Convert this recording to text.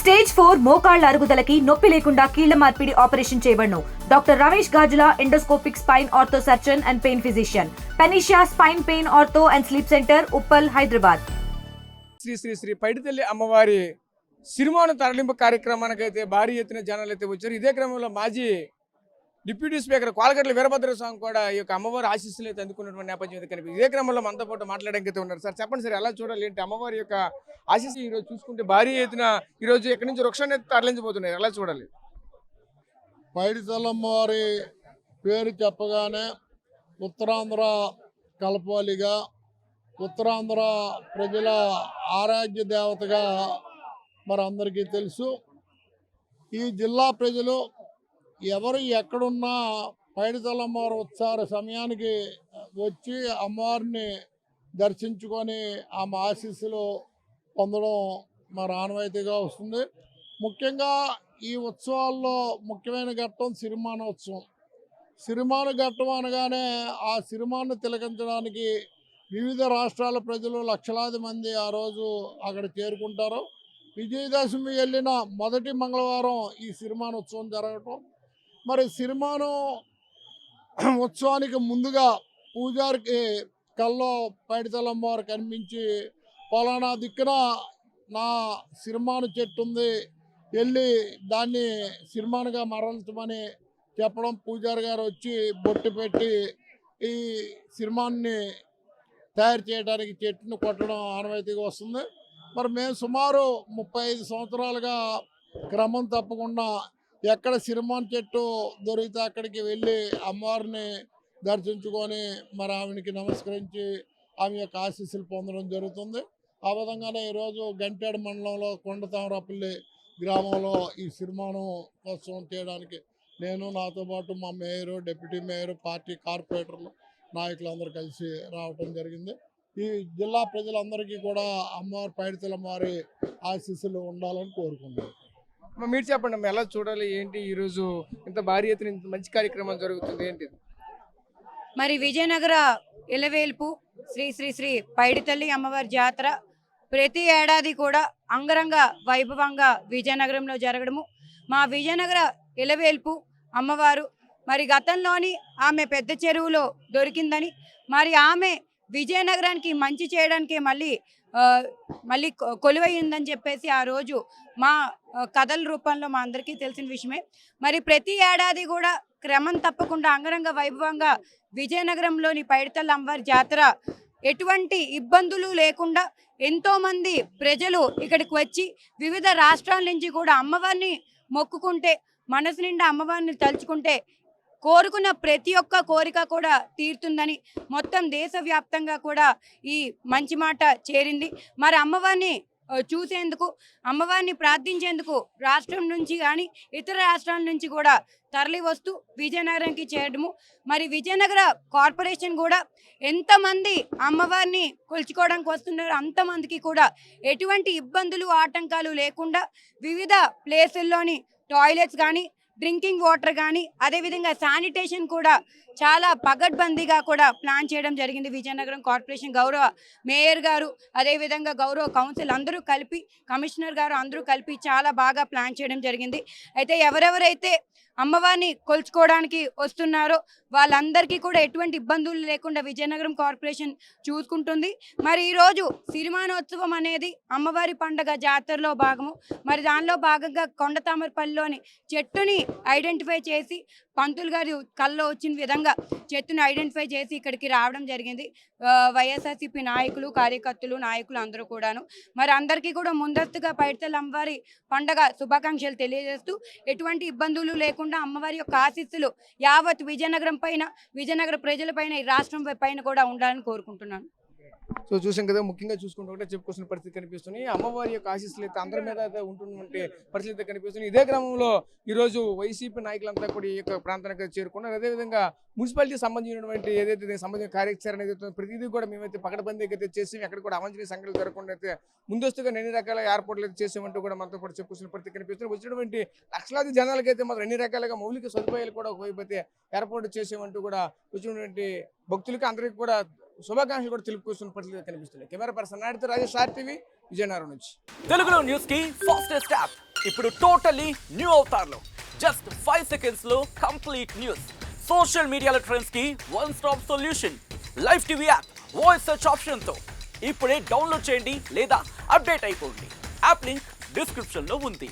Stage 4 మోకాళ్ల అరుగుదలకి నొప్పి లేకుండా కీళ్ల మార్పిడి ఆపరేషన్ చేయబడును. Doctor Ramesh Gajula, endoscopic spine ortho surgeon and pain physician, Panacea spine pain ortho and sleep centre, Uppal, Hyderabad. Shri Shri Shri Paiditalli అమ్మవారి సిరిమాను తరలింపు కార్యక్రమానికి అయితే భారీ ఎత్తున జనాలు అయితే వచ్చారు. ఇదే క్రమంలో మాజీ డిప్యూటీ స్పీకర్ కోలగట్ల వీరభద్ర స్వామి కూడా ఈ యొక్క అమ్మవారి ఆశీస్సులు అయితే అందుకున్నటువంటి నేపథ్యం అయితే కనిపిస్తుంది. ఇదే క్రమంలో మనతో పాటు మాట్లాడడానికి అయితే ఉన్నారు. సార్ చెప్పండి సార్, ఎలా చూడాలి ఏంటి అమ్మవారి యొక్క ఆశీస్సులు ఈరోజు చూసుకుంటే భారీ ఎత్తున ఈరోజు ఎక్కడి నుంచి వృక్షాన్ని అయితే తరలించబోతున్నారు, ఎలా చూడాలి? పైడితల్లి అమ్మవారి పేరు చెప్పగానే ఉత్తరాంధ్ర కలపాలిగా, ఉత్తరాంధ్ర ప్రజల ఆరాధ్య దేవతగా మరి అందరికీ తెలుసు. ఈ జిల్లా ప్రజలు ఎవరు ఎక్కడున్నా పైడితల్లి అమ్మవారి ఉత్సవ సమయానికి వచ్చి అమ్మవారిని దర్శించుకొని ఆమె ఆశీస్సులు పొందడం మరి ఆనవాయితీగా వస్తుంది. ముఖ్యంగా ఈ ఉత్సవాల్లో ముఖ్యమైన ఘట్టం సిరిమానోత్సవం. సిరిమాన ఘట్టం అనగానే ఆ సిరిమాను తిలకించడానికి వివిధ రాష్ట్రాల ప్రజలు లక్షలాది మంది ఆ రోజు అక్కడ చేరుకుంటారు. విజయదశమి వెళ్ళిన మొదటి మంగళవారం ఈ సిరిమానోత్సవం జరగటం. మరి సిరిమాను ఉత్సవానికి ముందుగా పూజారికి కల్లో పైడితల్లి అమ్మవారు కనిపించి పలానా దిక్కున నా సిరిమాను చెట్టు ఉంది, వెళ్ళి దాన్ని సిరిమానుగా మరల్చమని చెప్పడం, పూజారి గారు వచ్చి బొట్టు పెట్టి ఈ సిరిమాన్ని తయారు చేయడానికి చెట్టును కొట్టడం ఆనవాయితీగా వస్తుంది. మరి మేము సుమారు 35 సంవత్సరాలుగా క్రమం తప్పకుండా ఎక్కడ సిరిమాన్ చెట్టు దొరికితే అక్కడికి వెళ్ళి అమ్మవారిని దర్శించుకొని మరి ఆమెకి నమస్కరించి ఆమె యొక్క ఆశీస్సులు పొందడం జరుగుతుంది. ఆ విధంగానే ఈరోజు గంటేడు మండలంలో కొండతామరపల్లి గ్రామంలో ఈ సిరిమాను ఉత్సవం చేయడానికి నేను, నాతో పాటు మా మేయరు, డిప్యూటీ మేయరు, పార్టీ కార్పొరేటర్లు, నాయకులందరూ కలిసి రావటం జరిగింది. ఈ జిల్లా ప్రజలందరికీ కూడా అమ్మవారి పైడితల్లి అమ్మవారి ఆశీస్సులు ఉండాలని కోరుకున్నాను. మీరు చెప్పండి అమ్మ, ఎలా చూడాలి ఏంటి ఈరోజు ఇంత భారీ ఎత్తున ఇంత మంచి కార్యక్రమం జరుగుతుంది ఏంటి? మరి విజయనగర ఇలవేల్పు శ్రీ శ్రీ శ్రీ పైడితల్లి అమ్మవారి జాతర ప్రతి ఏడాది కూడా అంగరంగ వైభవంగా విజయనగరంలో జరగడము. మా విజయనగర ఇలవేల్పు అమ్మవారు మరి గతంలోని ఆమె పెద్ద చెరువులో దొరికిందని, మరి ఆమె విజయనగరానికి మంచి చేయడానికి మళ్ళీ కొలువైందని చెప్పేసి ఆ రోజు మా కథల రూపంలో మా అందరికీ తెలిసిన విషయమే. మరి ప్రతి ఏడాది కూడా క్రమం తప్పకుండా అంగరంగ వైభవంగా విజయనగరంలోని పైడితల్లి అమ్మవారి జాతర ఎటువంటి ఇబ్బందులు లేకుండా ఎంతోమంది ప్రజలు ఇక్కడికి వచ్చి వివిధ రాష్ట్రాల నుంచి కూడా అమ్మవారిని మొక్కుకుంటే, మనసు నిండా అమ్మవారిని తలుచుకుంటే కోరుకున్న ప్రతి ఒక్క కోరిక కూడా తీరుతుందని మొత్తం దేశవ్యాప్తంగా కూడా ఈ మంచి మాట చేరింది. మరి అమ్మవారిని చూసేందుకు, అమ్మవారిని ప్రార్థించేందుకు రాష్ట్రం నుంచి కానీ ఇతర రాష్ట్రాల నుంచి కూడా తరలి వస్తూ విజయనగరానికి చేరడము. మరి విజయనగర కార్పొరేషన్ కూడా ఎంతమంది అమ్మవారిని కొలుచుకోవడానికి వస్తున్నారు అంతమందికి కూడా ఎటువంటి ఇబ్బందులు, ఆటంకాలు లేకుండా వివిధ ప్లేసుల్లోని టాయిలెట్స్ కానీ, డ్రింకింగ్ వాటర్ కానీ, అదేవిధంగా శానిటేషన్ కూడా చాలా పగడ్బందీగా కూడా ప్లాన్ చేయడం జరిగింది. విజయనగరం కార్పొరేషన్ గౌరవ మేయర్ గారు, అదేవిధంగా గౌరవ కౌన్సిల్ అందరూ కలిపి, కమిషనర్ గారు అందరూ కలిపి చాలా బాగా ప్లాన్ చేయడం జరిగింది. అయితే ఎవరెవరైతే అమ్మవారిని కొలుచుకోవడానికి వస్తున్నారో వాళ్ళందరికీ కూడా ఎటువంటి ఇబ్బందులు లేకుండా విజయనగరం కార్పొరేషన్ చూసుకుంటుంది. మరి ఈరోజు సిరిమానోత్సవం అనేది అమ్మవారి పండుగ జాతరలో భాగము. మరి దానిలో భాగంగా కొండతామరపల్లిలోని చెట్టుని ఐడెంటిఫై చేసి, పంతులు గారి కల్లో వచ్చిన విధంగా చెట్టుని ఐడెంటిఫై చేసి ఇక్కడికి రావడం జరిగింది. వైఎస్ఆర్సీపీ నాయకులు, కార్యకర్తలు, నాయకులు అందరూ కూడాను. మరి అందరికీ కూడా ముందస్తుగా పైడితల్లి అమ్మవారి పండుగ శుభాకాంక్షలు తెలియజేస్తూ ఎటువంటి ఇబ్బందులు లేకుండా అమ్మవారి యొక్క ఆశీస్సులు యావత్ విజయనగరం పైన, విజయనగర ప్రజల పైన, ఈ రాష్ట్రం పైన కూడా ఉండాలని కోరుకుంటున్నాను. సో చూసాం కదా, ముఖ్యంగా చూసుకుంటే చెప్పుకోవాల్సిన పరిస్థితి కనిపిస్తుంది. అమ్మవారి యొక్క ఆశీస్సులు అయితే అందరి మీద అయితే ఉంటుందంటే పరిస్థితి కనిపిస్తుంది. ఇదే క్రమంలో ఈరోజు వైసీపీ నాయకులంతా కూడా ఈ యొక్క ప్రాంతానికి చేరుకున్నారు. అదేవిధంగా మున్సిపాలిటీ సంబంధించినటువంటి ఏదైతే సంబంధించిన కార్యాచరణ ఏదైతే ప్రతిదీ కూడా మేమైతే పకడ్బందీగా అయితే చేసి ఎక్కడ కూడా అవాంఛనీయ సంఘటనలు జరగకుండా అయితే ముందస్తుగా అన్ని రకాల ఏర్పాట్లు అయితే చేసామంటూ కూడా మనతో పాటు చెప్పుకోవాల్సిన పరిస్థితి కనిపిస్తుంది. వచ్చినటువంటి లక్షలాది జనాలకైతే మాత్రం అన్ని రకాలుగా మౌలిక సదుపాయాలు కూడా ఒకవైపు అయితే ఏర్పాటు చేసామంటూ కూడా వచ్చినటువంటి భక్తులకి అందరికీ కూడా శుభాకాంక్షలు కూడా తెలుపుకొస్తున్న పరిస్థితి కనిపిస్తుంది. కెమెరా పర్సన్ నాయుడుతో రాజేష్, RTV, విజయనగరం నుంచి. తెలుగులో న్యూస్ కి ఫాస్టెస్ట్ యాప్ ఇప్పుడు టోటలీ న్యూ అవతార్లో జస్ట్ 5 seconds లో కంప్లీట్ న్యూస్. సోషల్ మీడియాలో ట్రెండ్స్ కి one stop solution. Live TV app voice search option తో ఇప్పుడే డౌన్లోడ్ చేయండి లేదా అప్డేట్ అయిపోండి. యాప్ లింక్ డిస్క్రిప్షన్ లో ఉంది.